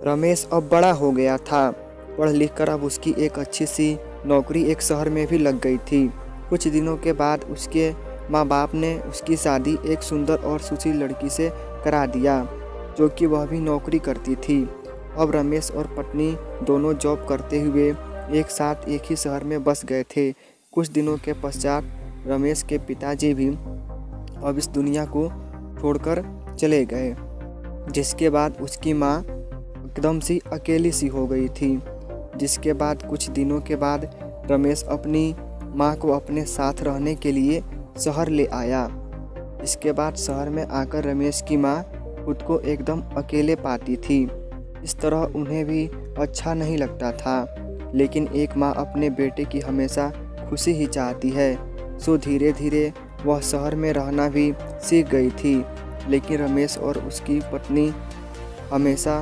रमेश अब बड़ा हो गया था। पढ़ लिख कर अब उसकी एक अच्छी सी नौकरी एक शहर में भी लग गई थी। कुछ दिनों के बाद उसके माँ बाप ने उसकी शादी एक सुंदर और सुशील लड़की से करा दिया, जो कि वह भी नौकरी करती थी। अब रमेश और पत्नी दोनों जॉब करते हुए एक साथ एक ही शहर में बस गए थे। कुछ दिनों के पश्चात रमेश के पिताजी भी अब इस दुनिया को छोड़कर चले गए, जिसके बाद उसकी माँ एकदम सी अकेली सी हो गई थी। जिसके बाद कुछ दिनों के बाद रमेश अपनी माँ को अपने साथ रहने के लिए शहर ले आया। इसके बाद शहर में आकर रमेश की माँ खुद को एकदम अकेले पाती थी। इस तरह उन्हें भी अच्छा नहीं लगता था, लेकिन एक माँ अपने बेटे की हमेशा खुशी ही चाहती है। सो धीरे धीरे वह शहर में रहना भी सीख गई थी। लेकिन रमेश और उसकी पत्नी हमेशा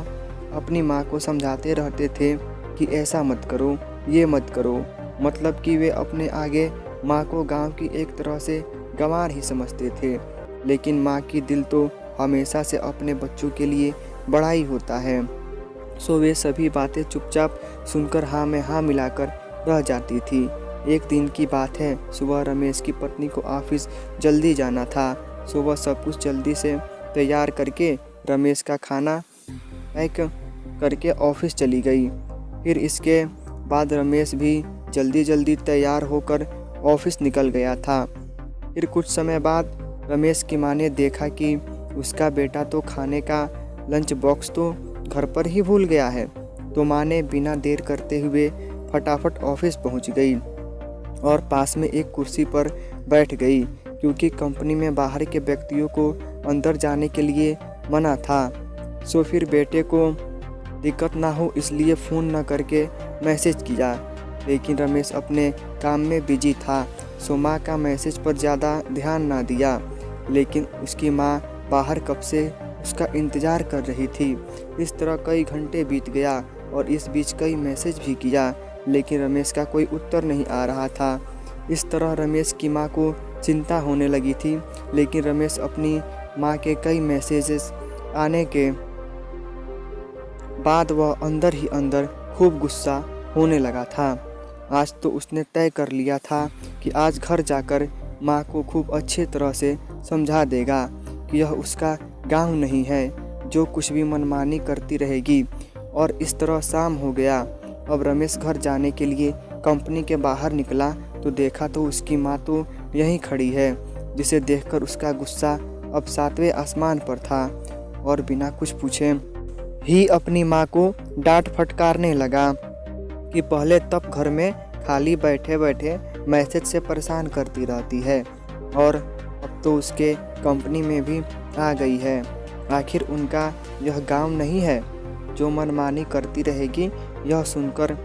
अपनी माँ को समझाते रहते थे कि ऐसा मत करो, ये मत करो। मतलब कि वे अपने आगे माँ को गांव की एक तरह से गंवार ही समझते थे। लेकिन माँ की दिल तो हमेशा से अपने बच्चों के लिए बड़ा ही होता है। सो वे सभी बातें चुपचाप सुनकर हाँ में हाँ मिलाकर रह जाती थी। एक दिन की बात है, सुबह रमेश की पत्नी को ऑफिस जल्दी जाना था। सो वह सब कुछ जल्दी से तैयार करके रमेश का खाना पैक करके ऑफिस चली गई। फिर इसके बाद रमेश भी जल्दी जल्दी तैयार होकर ऑफिस निकल गया था। फिर कुछ समय बाद रमेश की माँ ने देखा कि उसका बेटा तो खाने का लंच बॉक्स तो घर पर ही भूल गया है। तो माँ ने बिना देर करते हुए फटाफट ऑफिस पहुँच गई और पास में एक कुर्सी पर बैठ गई, क्योंकि कंपनी में बाहर के व्यक्तियों को अंदर जाने के लिए मना था। सो फिर बेटे को दिक्कत ना हो इसलिए फ़ोन न करके मैसेज किया। लेकिन रमेश अपने काम में बिजी था, सो माँ का मैसेज पर ज़्यादा ध्यान ना दिया। लेकिन उसकी माँ बाहर कब से उसका इंतज़ार कर रही थी। इस तरह कई घंटे बीत गया और इस बीच कई मैसेज भी किया, लेकिन रमेश का कोई उत्तर नहीं आ रहा था। इस तरह रमेश की माँ को चिंता होने लगी थी। लेकिन रमेश अपनी माँ के कई मैसेजेस आने के बाद वह अंदर ही अंदर खूब गुस्सा होने लगा था। आज तो उसने तय कर लिया था कि आज घर जाकर माँ को खूब अच्छे तरह से समझा देगा कि यह उसका गांव नहीं है जो कुछ भी मनमानी करती रहेगी। और इस तरह शाम हो गया। अब रमेश घर जाने के लिए कंपनी के बाहर निकला तो देखा तो उसकी माँ तो यहीं खड़ी है, जिसे देखकर उसका गुस्सा अब 7वें आसमान पर था और बिना कुछ पूछे ही अपनी माँ को डांट फटकारने लगा कि पहले तब घर में खाली बैठे बैठे मैसेज से परेशान करती रहती है और अब तो उसके कंपनी में भी आ गई है। आखिर उनका यह गांव नहीं है जो मनमानी करती रहेगी। यह सुनकर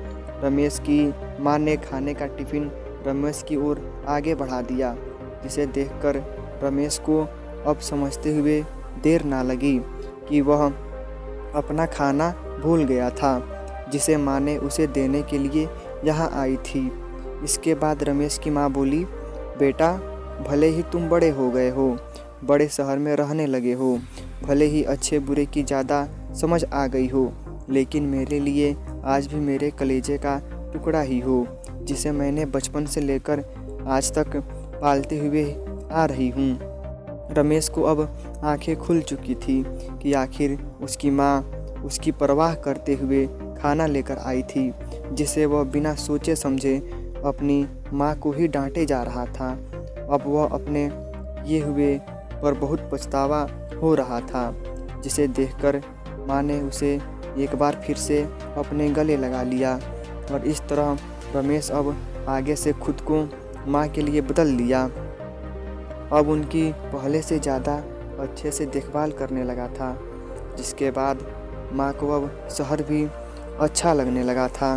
रमेश की माँ ने खाने का टिफ़िन रमेश की ओर आगे बढ़ा दिया, जिसे देखकर रमेश को अब समझते हुए देर ना लगी कि वह अपना खाना भूल गया था, जिसे माँ ने उसे देने के लिए यहाँ आई थी। इसके बाद रमेश की माँ बोली, बेटा भले ही तुम बड़े हो गए हो, बड़े शहर में रहने लगे हो, भले ही अच्छे बुरे की ज़्यादा समझ आ गई हो, लेकिन मेरे लिए आज भी मेरे कलेजे का टुकड़ा ही हो, जिसे मैंने बचपन से लेकर आज तक पालते हुए आ रही हूँ। रमेश को अब आंखें खुल चुकी थी कि आखिर उसकी माँ उसकी परवाह करते हुए खाना लेकर आई थी, जिसे वह बिना सोचे समझे अपनी माँ को ही डांटे जा रहा था। अब वह अपने किए हुए पर बहुत पछतावा हो रहा था, जिसे देखकर माँ ने उसे एक बार फिर से अपने गले लगा लिया। और इस तरह रमेश अब आगे से खुद को माँ के लिए बदल लिया। अब उनकी पहले से ज़्यादा अच्छे से देखभाल करने लगा था, जिसके बाद माँ को अब शहर भी अच्छा लगने लगा था,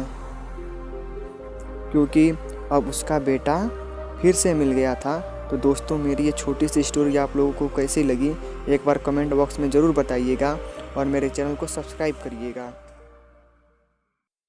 क्योंकि अब उसका बेटा फिर से मिल गया था। तो दोस्तों, मेरी ये छोटी सी स्टोरी आप लोगों को कैसी लगी एक बार कमेंट बॉक्स में ज़रूर बताइएगा और मेरे चैनल को सब्सक्राइब करिएगा।